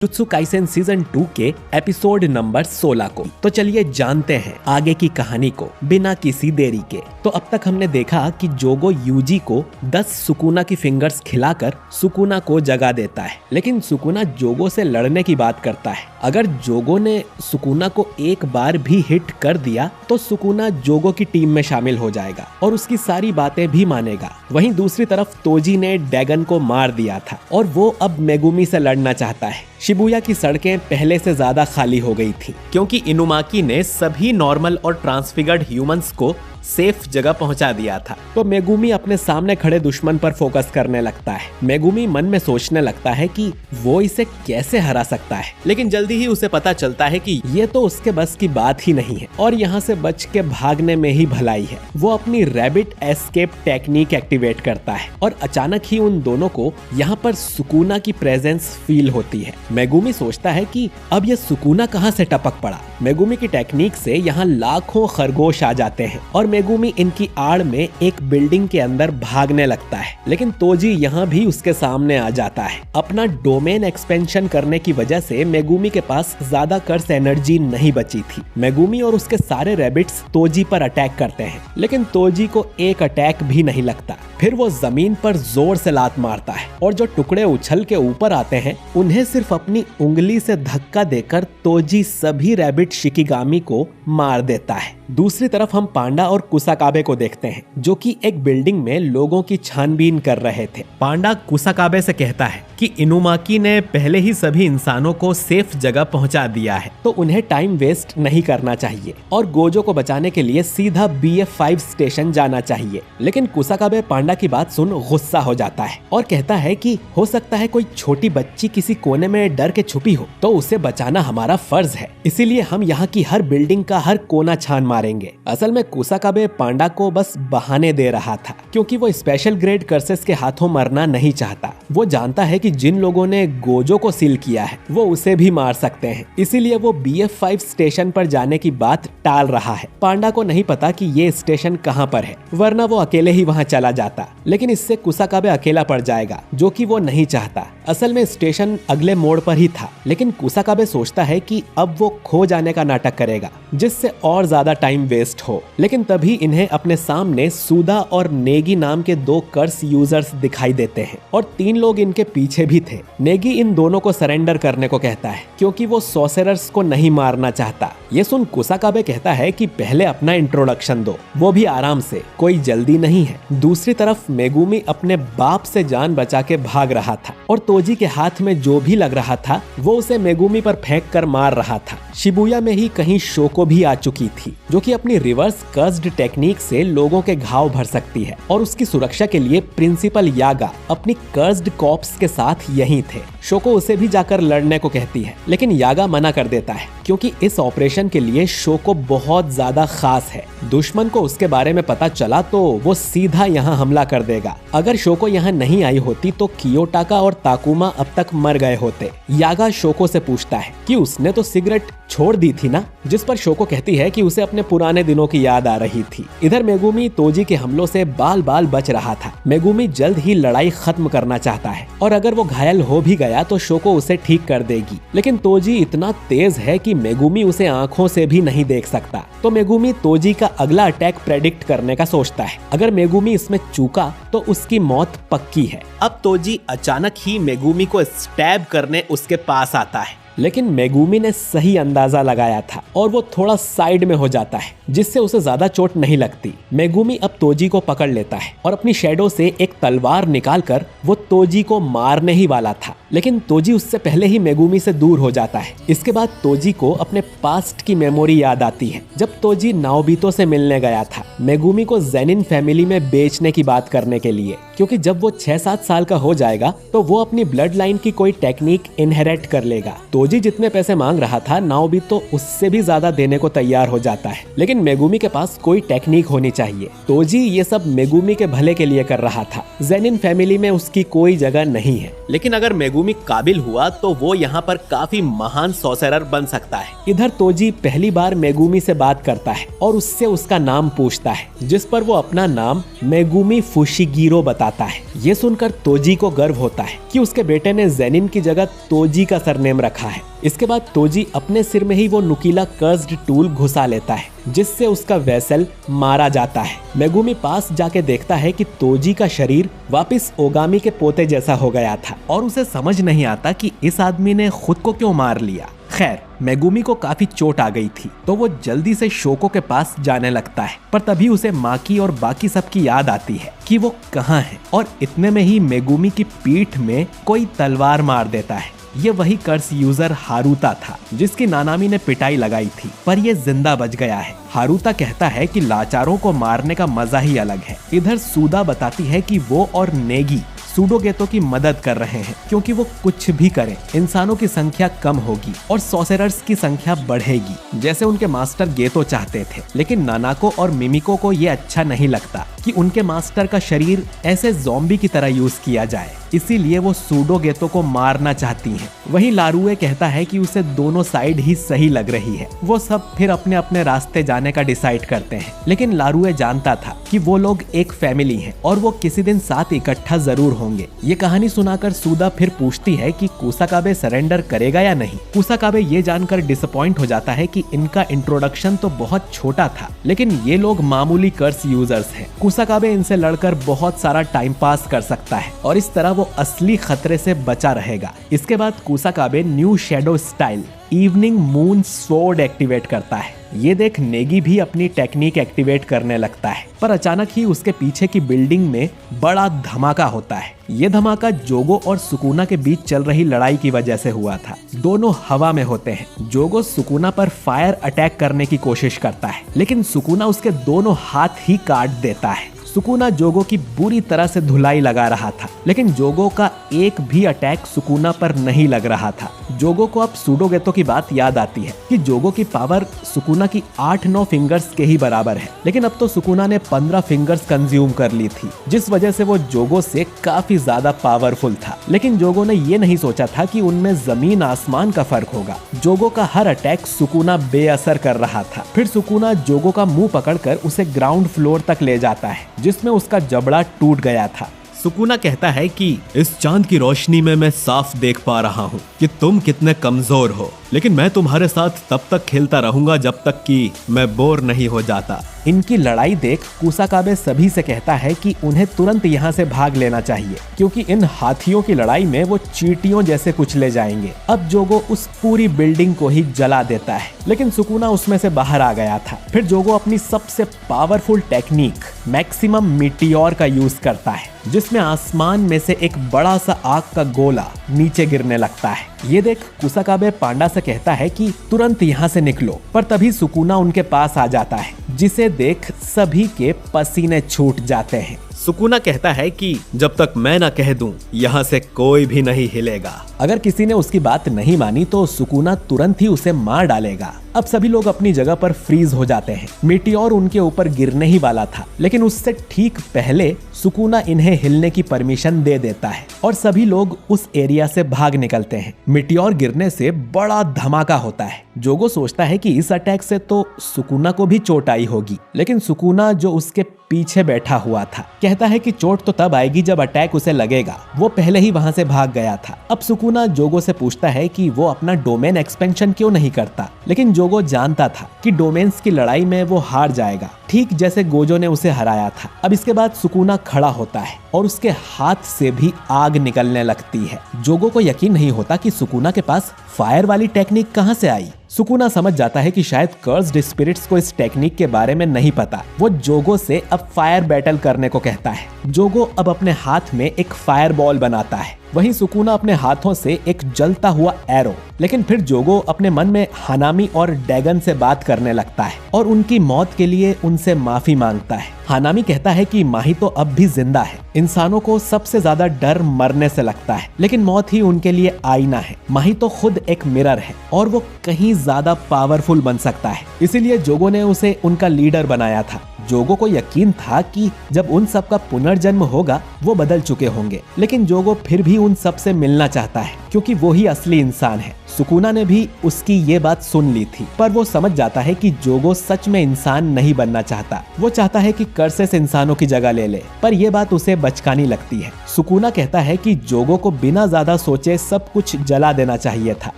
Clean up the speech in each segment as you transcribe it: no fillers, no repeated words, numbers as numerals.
Jutsu Kaisen season 2 के episode number 16 को। तो चलिए जानते हैं आगे की कहानी को बिना किसी देरी के। तो अब तक हमने देखा कि जोगो यूजी को 10 सुकुना की फिंगर्स खिलाकर सुकुना को जगा देता है, लेकिन सुकुना जोगो से लड़ने की बात करता है। अगर जोगो ने सुकुना को एक बार भी हिट कर दिया तो सुकुना जोगो की टीम में शामिल हो जाएगा और उसकी सारी बातें भी मानेगा। वहीं दूसरी तरफ तोजी ने डैगन को मार दिया था और वो अब मेगुमी से लड़ना चाहता है। शिबुया की सड़कें पहले से ज्यादा खाली हो गई थी क्योंकि इनुमाकी ने सभी नॉर्मल और ट्रांसफिगर्ड ह्यूमंस को सेफ जगह पहुंचा दिया था। तो मेगुमी अपने सामने खड़े दुश्मन पर फोकस करने लगता है। मेगुमी मन में सोचने लगता है कि वो इसे कैसे हरा सकता है, लेकिन जल्दी ही उसे पता चलता है कि ये तो उसके बस की बात ही नहीं है और यहाँ से बच के भागने में ही भलाई है। वो अपनी रैबिट एस्केप टेक्निक एक्टिवेट करता है और अचानक ही उन दोनों को यहाँ पर सुकुना की प्रेजेंस फील होती है। मेगुमी सोचता है कि अब ये सुकुना कहाँ से टपक पड़ा। मेगुमी की टेक्निक से यहाँ लाखों खरगोश आ जाते हैं और मेगुमी इनकी आड़ में एक बिल्डिंग के अंदर भागने लगता है, लेकिन तोजी यहाँ भी उसके सामने आ जाता है। अपना डोमेन एक्सपेंशन करने की वजह से मेगुमी के पास ज्यादा कर्स एनर्जी नहीं बची थी। मेगुमी और उसके सारे रैबिट्स तोजी पर अटैक करते हैं, लेकिन तोजी को एक अटैक भी नहीं लगता। फिर वो जमीन पर जोर से लात मारता है और जो टुकड़े उछल के ऊपर आते हैं उन्हें सिर्फ अपनी उंगली से धक्का देकर तोजी सभी रैबिट शिकिगामी को मार देता है। दूसरी तरफ हम पांडा और कुसाकाबे को देखते हैं जो कि एक बिल्डिंग में लोगों की छानबीन कर रहे थे। पांडा कुसाकाबे से कहता है कि इनुमाकी ने पहले ही सभी इंसानों को सेफ जगह पहुंचा दिया है, तो उन्हें टाइम वेस्ट नहीं करना चाहिए और गोजो को बचाने के लिए सीधा BF5 स्टेशन जाना चाहिए। लेकिन कुसाकाबे पांडा की बात सुन गुस्सा हो जाता है और कहता है कि हो सकता है कोई छोटी बच्ची किसी कोने में डर के छुपी हो, तो उसे बचाना हमारा फर्ज है, इसीलिए हम यहाँ की हर बिल्डिंग का हर कोना छान मारेंगे। असल में कुसाकाबे पांडा को बस बहाने दे रहा था क्योंकि वो स्पेशल ग्रेड कर्सेस के हाथों मरना नहीं चाहता। वो जानता है कि जिन लोगों ने गोजो को सील किया है वो उसे भी मार सकते हैं, इसीलिए वो BF5 स्टेशन पर जाने की बात टाल रहा है। पांडा को नहीं पता कि ये स्टेशन कहाँ पर है, वरना वो अकेले ही वहाँ चला जाता, लेकिन इससे कुसाकाबे अकेला पड़ जाएगा जो कि वो नहीं चाहता। असल में स्टेशन अगले मोड़ पर ही था, लेकिन कुसाकाबे सोचता है कि अब वो खो जाने का नाटक करेगा जिससे और ज्यादा टाइम वेस्ट हो। लेकिन तभी इन्हें अपने सामने सुदा और नेगी नाम के 2 कर्स यूजर्स दिखाई देते हैं और 3 लोग इनके पीछे भी थे। नेगी इन दोनों को सरेंडर करने को कहता है क्योंकि वो सॉसेरर्स को नहीं मारना चाहता। ये सुन कुसाकाबे कहता है कि पहले अपना इंट्रोडक्शन दो, वो भी आराम से, कोई जल्दी नहीं है। दूसरी तरफ मेगुमी अपने बाप से जान बचा के भाग रहा था और तोजी के हाथ में जो भी लग रहा था वो उसे मेगुमी पर फेंक कर मार रहा था। शिबुया में ही कहीं शोको भी आ चुकी थी जो कि अपनी रिवर्स कर्स्ड टेक्निक से लोगों के घाव भर सकती है और उसकी सुरक्षा के लिए प्रिंसिपल यागा अपनी कर्स्ड कॉप्स के साथ यहीं थे। शोको उसे भी जाकर लड़ने को कहती है, लेकिन यागा मना कर देता है क्योंकि इस ऑपरेशन के लिए शोको बहुत ज्यादा खास है। दुश्मन को उसके बारे में पता चला तो वो सीधा यहाँ हमला कर देगा। अगर शोको यहाँ नहीं आई होती तो कियोटाका और ताकुमा अब तक मर गए होते। यागा शोको से पूछता है कि उसने तो सिगरेट छोड़ दी थी ना, जिस पर शोको कहती है कि उसे अपने पुराने दिनों की याद आ रही थी। इधर मेगुमी तोजी के हमलों से बाल बाल बच रहा था। मेगुमी जल्द ही लड़ाई खत्म करना चाहता है और अगर वो घायल हो भी गया तो शोको उसे ठीक कर देगी, लेकिन तोजी इतना तेज है कि मेगुमी उसे आंखों से भी नहीं देख सकता। तो मेगुमी तोजी का अगला अटैक प्रेडिक्ट करने का सोचता है। अगर मेगुमी इसमें चूका तो उसकी मौत पक्की है। अब तोजी अचानक ही मेगुमी को स्टैब करने उसके पास आता है, लेकिन मेगुमी ने सही अंदाजा लगाया था और वो थोड़ा साइड में हो जाता है जिससे उसे ज्यादा चोट नहीं लगती। मेगुमी अब तोजी को पकड़ लेता है और अपनी शैडो से एक तलवार निकालकर वो तोजी को मारने ही वाला था, लेकिन तोजी उससे पहले ही मेगुमी से दूर हो जाता है। इसके बाद तोजी को अपने पास्ट की मेमोरी याद आती है जब तोजी नाओबितो से मिलने गया था मेगुमी को जेनिन फैमिली में बेचने की बात करने के लिए, क्योंकि जब वो 6-7 साल का हो जाएगा तो वो अपनी ब्लड लाइन की कोई टेक्निक इनहेरिट कर लेगा। तोजी जितने पैसे मांग रहा था नाओबितो उससे भी ज्यादा देने को तैयार हो जाता है, लेकिन मेगुमी के पास कोई टेक्निक होनी चाहिए। तोजी ये सब मेगुमी के भले के लिए कर रहा था। जेनिन फैमिली में उसकी कोई जगह नहीं है, लेकिन अगर मेगुमी काबिल हुआ तो वो यहाँ पर काफी महान सॉसेरर बन सकता है। इधर तोजी पहली बार मेगुमी से बात करता है और उससे उसका नाम पूछता है, जिस पर वो अपना नाम मेगुमी फुशिगिरो बताता आता है। ये सुनकर तोजी को गर्व होता है कि उसके बेटे ने जेनिन की जगह तोजी का सरनेम रखा है। इसके बाद तोजी अपने सिर में ही वो नुकीला कर्स्ड टूल घुसा लेता है, जिससे उसका वेसल मारा जाता है। मेगुमी पास जाके देखता है कि तोजी का शरीर वापस ओगामी के पोते जैसा हो गया था और उसे समझ नहीं आता कि इस आदमी ने खुद को क्यों मार लिया। खैर, मेगुमी को काफी चोट आ गई थी तो वो जल्दी से शोको के पास जाने लगता है, पर तभी उसे माकी और बाकी सबकी याद आती है कि वो कहाँ है, और इतने में ही मेगुमी की पीठ में कोई तलवार मार देता है। ये वही कर्स यूजर हारुता था जिसकी नानामी ने पिटाई लगाई थी, पर ये जिंदा बच गया है। हारुता कहता है कि लाचारों को मारने का मजा ही अलग है। इधर सुदा बताती है कि वो और नेगी सूडोगेतो की मदद कर रहे हैं, क्योंकि वो कुछ भी करें इंसानों की संख्या कम होगी और सॉसेरर्स की संख्या बढ़ेगी, जैसे उनके मास्टर गेतो चाहते थे। लेकिन नानाको और मिमिको को ये अच्छा नहीं लगता कि उनके मास्टर का शरीर ऐसे ज़ॉम्बी की तरह यूज किया जाए, इसीलिए वो सूडोगेतो को मारना चाहती हैं। वहीं लारुए कहता है कि उसे दोनों साइड ही सही लग रही है। वो सब फिर अपने अपने रास्ते जाने का डिसाइड करते हैं, लेकिन लारुए जानता था कि वो लोग एक फैमिली हैं और वो किसी दिन साथ इकट्ठा जरूर होंगे। ये कहानी सुनाकर सुदा फिर पूछती है कि कुसाकाबे सरेंडर करेगा या नहीं। कुसाकाबे ये जानकर डिसअपॉइंट हो जाता है कि इनका इंट्रोडक्शन तो बहुत छोटा था, लेकिन ये लोग मामूली कर्स यूजर्स हैं। कुसाकाबे इनसे लड़कर बहुत सारा टाइम पास कर सकता है और इस तरह वो असली खतरे से बचा रहेगा। इसके बाद Kusakabe new shadow style evening moon sword activate करता है। ये देख नेगी भी अपनी टेक्निक एक्टिवेट करने लगता है, पर अचानक ही उसके पीछे की बिल्डिंग में बड़ा धमाका होता है। ये धमाका जोगो और सुकुना के बीच चल रही लड़ाई की वजह से हुआ था। दोनों हवा में होते हैं। जोगो सुकुना पर फायर अटैक करने की कोशिश करता है, लेकिन सुकुना उसके दोनों हाथ ही काट देता है। सुकुना जोगो की बुरी तरह से धुलाई लगा रहा था, लेकिन जोगो का एक भी अटैक सुकुना पर नहीं लग रहा था। जोगो को अब सूडोगेतो की बात याद आती है कि जोगो की पावर सुकुना की 8-9 फिंगर्स के ही बराबर है, लेकिन अब तो सुकुना ने 15 फिंगर्स कंज्यूम कर ली थी, जिस वजह से वो जोगो से काफी ज्यादा पावरफुल था। लेकिन जोगो ने ये नहीं सोचा था कि उनमें जमीन आसमान का फर्क होगा। जोगो का हर अटैक सुकुना बेअसर कर रहा था। फिर सुकुना जोगो का मुंह पकड़कर उसे ग्राउंड फ्लोर तक ले जाता है, जिसमें उसका जबड़ा टूट गया था। सुकुना कहता है कि इस चांद की रोशनी में मैं साफ देख पा रहा हूँ कि तुम कितने कमजोर हो, लेकिन मैं तुम्हारे साथ तब तक खेलता रहूंगा जब तक कि मैं बोर नहीं हो जाता। इनकी लड़ाई देख कुसाकाबे सभी से कहता है कि उन्हें तुरंत यहाँ से भाग लेना चाहिए, क्योंकि इन हाथियों की लड़ाई में वो चींटियों जैसे कुचले जाएंगे। अब जोगो उस पूरी बिल्डिंग को ही जला देता है, लेकिन सुकुना उसमें से बाहर आ गया था। फिर जोगो अपनी सबसे पावरफुल टेक्निक मैक्सिमम मीटियोर का यूज करता है, जिसमें आसमान में से एक बड़ा सा आग का गोला नीचे गिरने लगता है। ये देख कुसाकाबे पांडा से कहता है कि तुरंत यहाँ से निकलो, पर तभी सुकुना उनके पास आ जाता है, जिसे देख सभी के पसीने छूट जाते हैं। सुकुना कहता है कि जब तक मैं ना कह दूं, यहाँ से कोई भी नहीं हिलेगा। अगर किसी ने उसकी बात नहीं मानी तो सुकुना तुरंत ही उसे मार डालेगा। अब सभी लोग अपनी जगह पर फ्रीज हो जाते हैं। मीटियोर उनके ऊपर गिरने ही वाला था, लेकिन उससे ठीक पहले सुकुना इन्हें हिलने की परमिशन दे देता है और सभी लोग उस एरिया से भाग निकलते हैं। मीटियोर गिरने से बड़ा धमाका होता है। जोगो सोचता है कि इस अटैक से तो सुकुना को भी चोट आई होगी, लेकिन सुकुना जो उसके पीछे बैठा हुआ था कहता है कि चोट तो तब आएगी जब अटैक उसे लगेगा। वो पहले ही वहां से भाग गया था। अब सुकुना जोगो से पूछता है कि वो अपना डोमेन एक्सपेंशन क्यों नहीं करता, लेकिन जोगो जानता था कि डोमेन्स की लड़ाई में वो हार जाएगा, ठीक जैसे गोजो ने उसे हराया था। अब इसके बाद सुकुना खड़ा होता है और उसके हाथ से भी आग निकलने लगती है। जोगो को यकीन नहीं होता कि सुकुना के पास फायर वाली टेक्निक कहां से आई। सुकुना समझ जाता है कि शायद कर्स्ड स्पिरिट्स को इस टेक्निक के बारे में नहीं पता। वो जोगो से अब फायर बैटल करने को कहता है। जोगो अब अपने हाथ में एक फायर बॉल बनाता है, वहीं सुकुना अपने हाथों से एक जलता हुआ एरो। लेकिन फिर जोगो अपने मन में हानामी और डैगन से बात करने लगता है और उनकी मौत के लिए उनसे माफी मांगता है। हानामी कहता है कि माही तो अब भी जिंदा है। इंसानों को सबसे ज्यादा डर मरने से लगता है, लेकिन मौत ही उनके लिए आईना है। माही तो खुद एक मिरर है और वो कहीं ज्यादा पावरफुल बन सकता है, इसीलिए जोगो ने उसे उनका लीडर बनाया था। जोगो को यकीन था कि जब उन सब का पुनर्जन्म होगा वो बदल चुके होंगे, लेकिन जोगो फिर भी उन सब से मिलना चाहता है क्योंकि वो ही असली इंसान है। सुकुना ने भी उसकी ये बात सुन ली थी, पर वो समझ जाता है कि जोगो सच में इंसान नहीं बनना चाहता। वो चाहता है कि कर्सेस इंसानों की जगह ले ले, पर यह बात उसे बचकानी लगती है। सुकुना कहता है कि जोगो को बिना ज्यादा सोचे सब कुछ जला देना चाहिए था,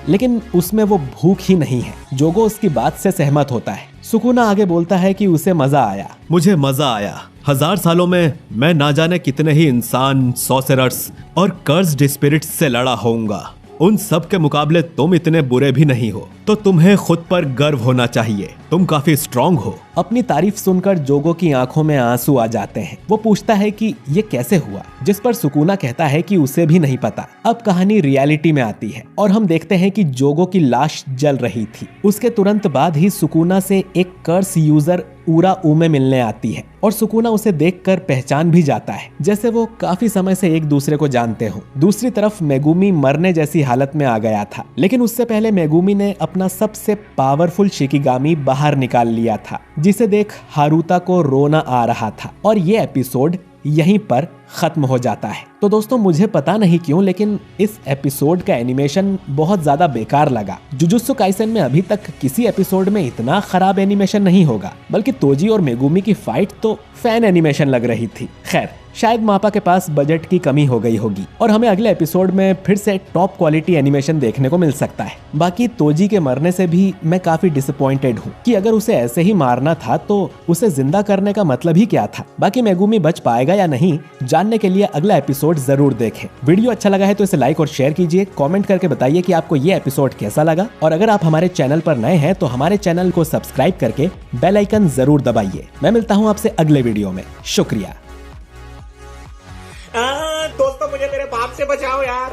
लेकिन उसमें वो भूख ही नहीं है। जोगो उसकी बात से सहमत होता है। सुकुना आगे बोलता है कि उसे मजा आया। मुझे मजा आया। 1000 सालों में मैं ना जाने कितने ही इंसान, सॉर्सरर्स और कर्स्ड स्पिरिट्स से लड़ा होऊंगा। उन सब के मुकाबले तुम इतने बुरे भी नहीं हो, तो तुम्हें खुद पर गर्व होना चाहिए। तुम काफी स्ट्रांग हो। अपनी तारीफ सुनकर जोगो की आंखों में आंसू आ जाते हैं। वो पूछता है कि ये कैसे हुआ, जिस पर सुकुना कहता है कि उसे भी नहीं पता। अब कहानी रियलिटी में आती है और हम देखते हैं कि जोगो की लाश जल रही थी। उसके तुरंत बाद ही सुकुना से एक कर्स यूजर उरा उमे मिलने आती है और सुकुना उसे देखकर पहचान भी जाता है, जैसे वो काफी समय से एक दूसरे को जानते हो। दूसरी तरफ मेगुमी मरने जैसी हालत में आ गया था, लेकिन उससे पहले मेगुमी ने अपना सबसे पावरफुल शिकिगामी बाहर निकाल लिया था, जिसे देख हारुता को रोना आ रहा था। और ये एपिसोड यहीं पर खत्म हो जाता है। तो दोस्तों, मुझे पता नहीं क्यों, लेकिन इस एपिसोड का एनिमेशन बहुत ज्यादा बेकार लगा। जुजुत्सु काइसेन में अभी तक किसी एपिसोड में इतना खराब एनिमेशन नहीं होगा, बल्कि तोजी और मेगुमी की फाइट तो फैन एनिमेशन लग रही थी। खैर, शायद मापा के पास बजट की कमी हो गई होगी और हमें अगले एपिसोड में फिर से टॉप क्वालिटी एनिमेशन देखने को मिल सकता है। बाकी तोजी के मरने से भी मैं काफी डिसअपॉइंटेड हूँ कि अगर उसे ऐसे ही मारना था तो उसे जिंदा करने का मतलब ही क्या था। बाकी मेगुमी बच पाएगा या नहीं, जानने के लिए अगला एपिसोड जरूर देखें। वीडियो अच्छा लगा है तो इसे लाइक और शेयर कीजिए। कमेंट करके बताइए कि आपको ये एपिसोड कैसा लगा, और अगर आप हमारे चैनल पर नए हैं तो हमारे चैनल को सब्सक्राइब करके बेल आइकन जरूर दबाइए। मैं मिलता हूँ आपसे अगले वीडियो में। शुक्रिया। दोस्तों, मुझे मेरे बाप से बचाओ यार।